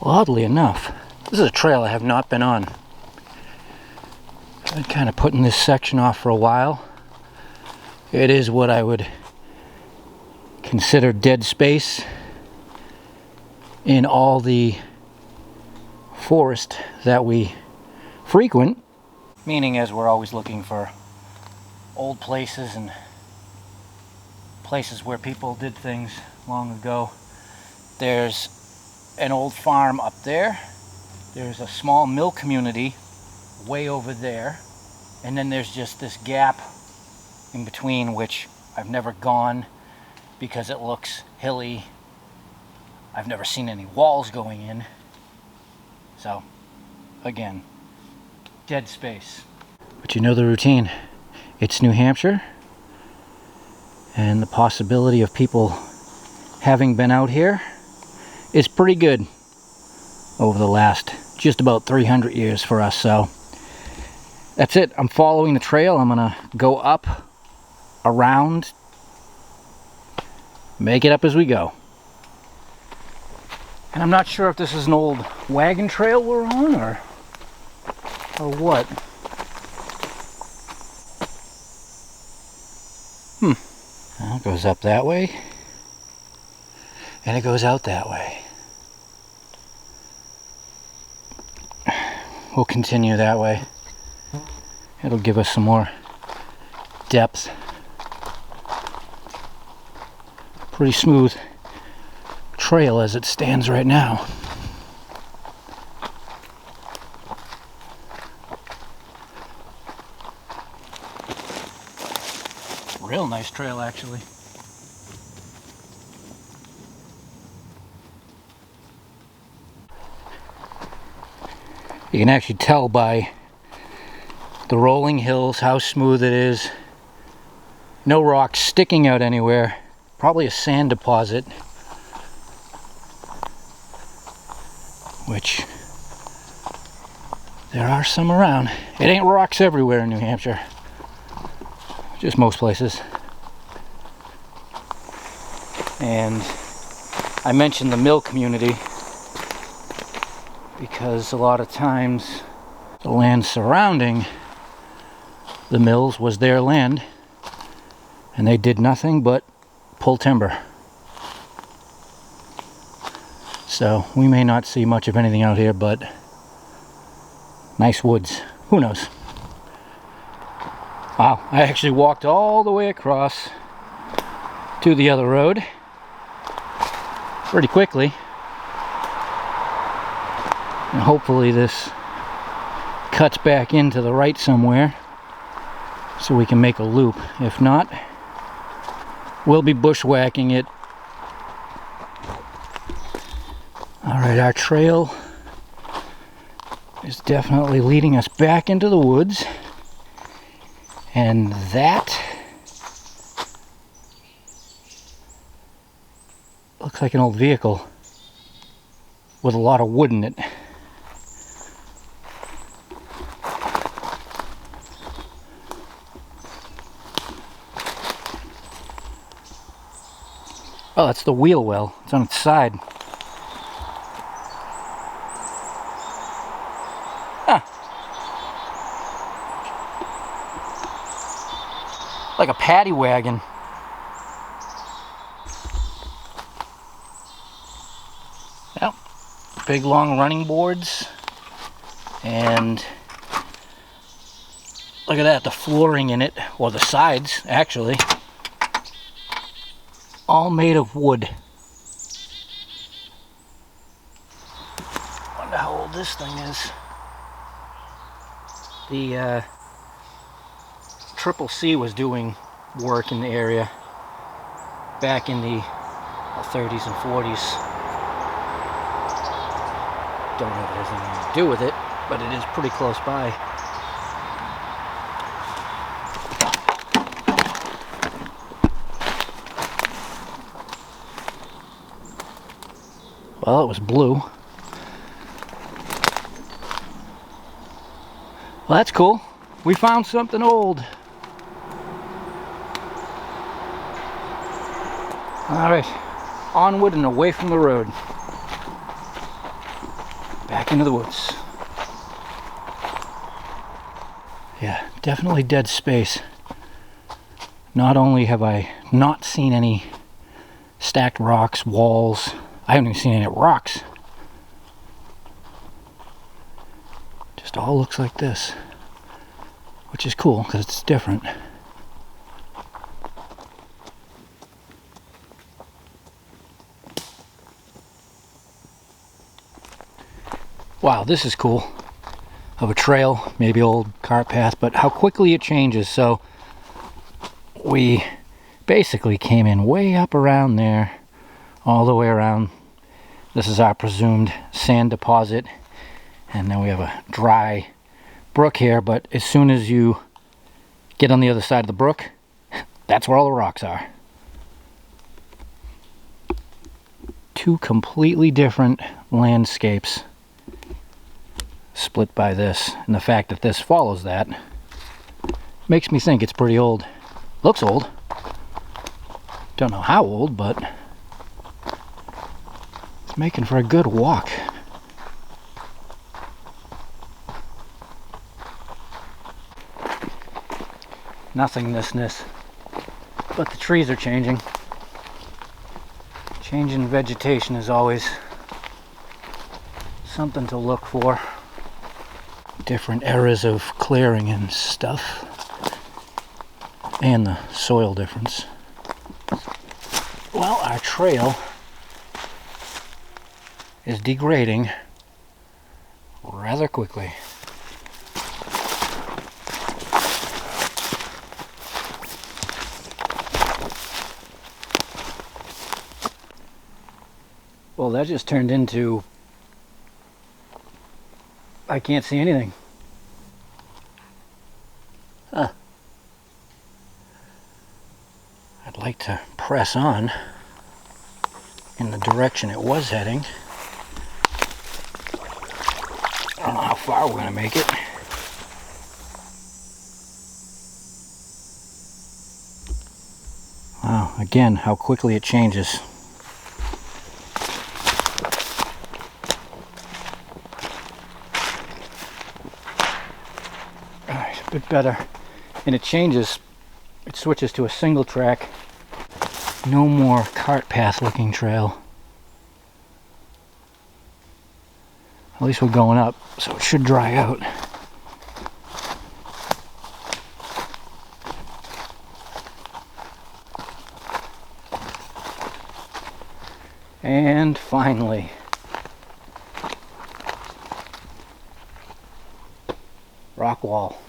Well, oddly enough, this is a trail I have not been on. I've been kind of putting this section off for a while. It is what I would consider dead space in all the forest that we frequent, meaning as we're always looking for old places and places where people did things long ago. There's an old farm up there. There's a small mill community way over there, and then there's just this gap in between, which I've never gone because it looks hilly. I've never seen any walls going in. So, again, dead space. But you know the routine. It's New Hampshire, and the possibility of people having been out here is pretty good over the last just about 300 years for us. So that's it. I'm following the trail. I'm gonna go up, around, make it up as we go. And I'm not sure if this is an old wagon trail we're on or what. Well, it goes up that way, and it goes out that way. We'll continue that way. It'll give us some more depth. Pretty smooth trail as it stands right now. Real nice trail, actually. You can actually tell by the rolling hills how smooth it is. No rocks sticking out anywhere. Probably a sand deposit, which there are some around. It ain't rocks everywhere in New Hampshire. Just most places. And I mentioned the mill community because a lot of times the land surrounding the mills was their land, and they did nothing but pull timber. So we may not see much of anything out here, but nice woods. Who knows? Wow, I actually walked all the way across to the other road pretty quickly. And hopefully this cuts back into the right somewhere so we can make a loop. If not, we'll be bushwhacking it. Alright, our trail is definitely leading us back into the woods. And that looks like an old vehicle with a lot of wood in it. Oh, that's the wheel well. It's on its side. Huh. Like a Paddy Wagon. Yep. Big long running boards. And look at that, the flooring in it, or the sides actually, all made of wood. Wonder how old this thing is. The Triple C was doing work in the area back in the 30s and 40s. Don't know if it has anything to do with it, but it is pretty close by. Well, it was blue. Well, that's cool. We found something old. All right, onward and away from the road. back into the woods. Yeah, definitely dead space. Not only have I not seen any stacked rocks, walls, I haven't even seen any rocks. Just all looks like this, which is cool because it's different. Wow, this is cool. Of a trail, maybe old cart path, but how quickly it changes. So we basically came in way up around there, all the way around. This is our presumed sand deposit, and then we have a dry brook here, but as soon as you get on the other side of the brook, that's where all the rocks are. Two completely different landscapes split by this, and the fact that this follows that makes me think it's pretty old. Looks old. Don't know how old, but it's making for a good walk. Nothingnessness, but the trees are changing. Changing vegetation is always something to look for. Different eras of clearing and stuff, and the soil difference. Well, our trail is degrading rather quickly. Well, that just turned into I can't see anything. Huh. I'd like to press on in the direction it was heading. I don't know how far we're going to make it. Wow, again, how quickly it changes. Bit better, and it changes, it switches to a single track, no more cart path looking trail. At least we're going up, so it should dry out. And finally, rock wall.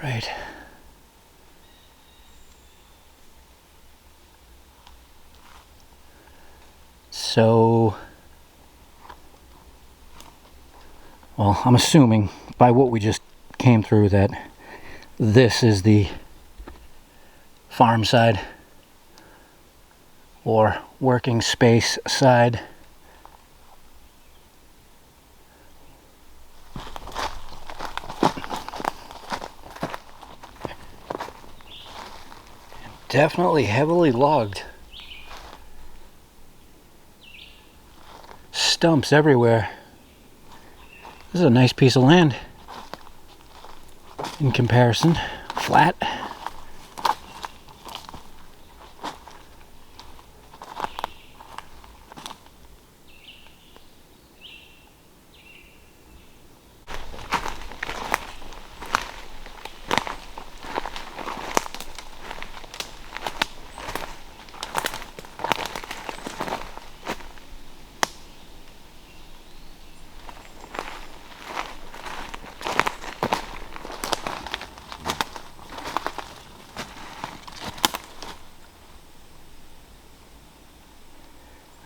Right. So, well, I'm assuming by what we just came through that this is the farm side or working space side. Definitely heavily logged. Stumps everywhere. This is a nice piece of land in comparison. Flat.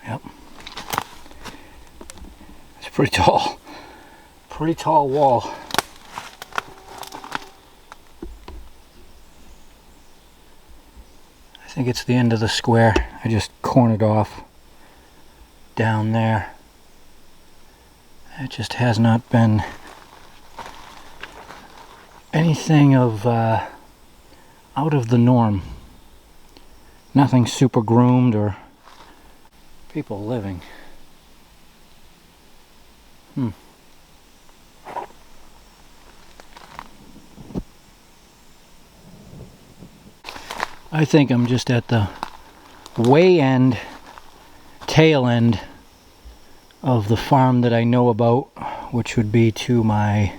Yep. It's pretty tall wall. I think it's the end of the square. I just cornered off down there. It just has not been anything of out of the norm Nothing super groomed or people living. I think I'm just at the tail end of the farm that I know about, which would be to my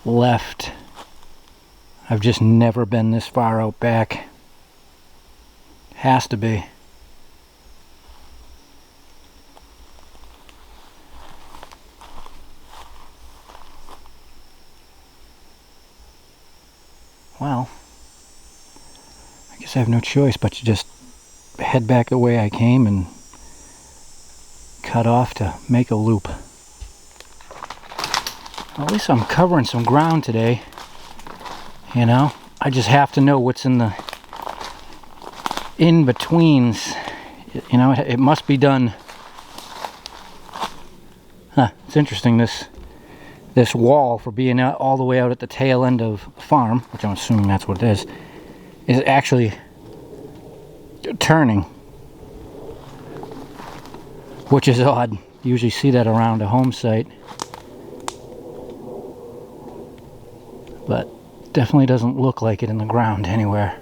left. I've just never been this far out back. Has to be. Well, I guess I have no choice but to just head back the way I came and cut off to make a loop. Well, at least I'm covering some ground today. You know, I just have to know what's in the in-betweens. You know, it must be done. Huh, it's interesting, this wall, for being out all the way out at the tail end of the farm, which I'm assuming that's what it is actually turning. Which is odd. You usually see that around a home site. But definitely doesn't look like it in the ground anywhere.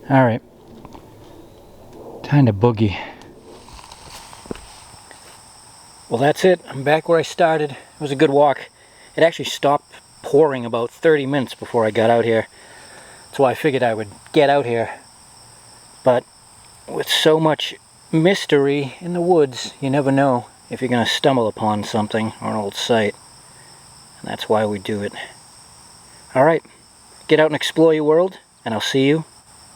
Alright. Time to boogie. Well, that's it. I'm back where I started. It was a good walk. It actually stopped pouring about 30 minutes before I got out here. That's why I figured I would get out here. But with so much mystery in the woods, you never know if you're going to stumble upon something or an old site. And that's why we do it. Alright, get out and explore your world, and I'll see you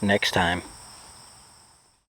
next time.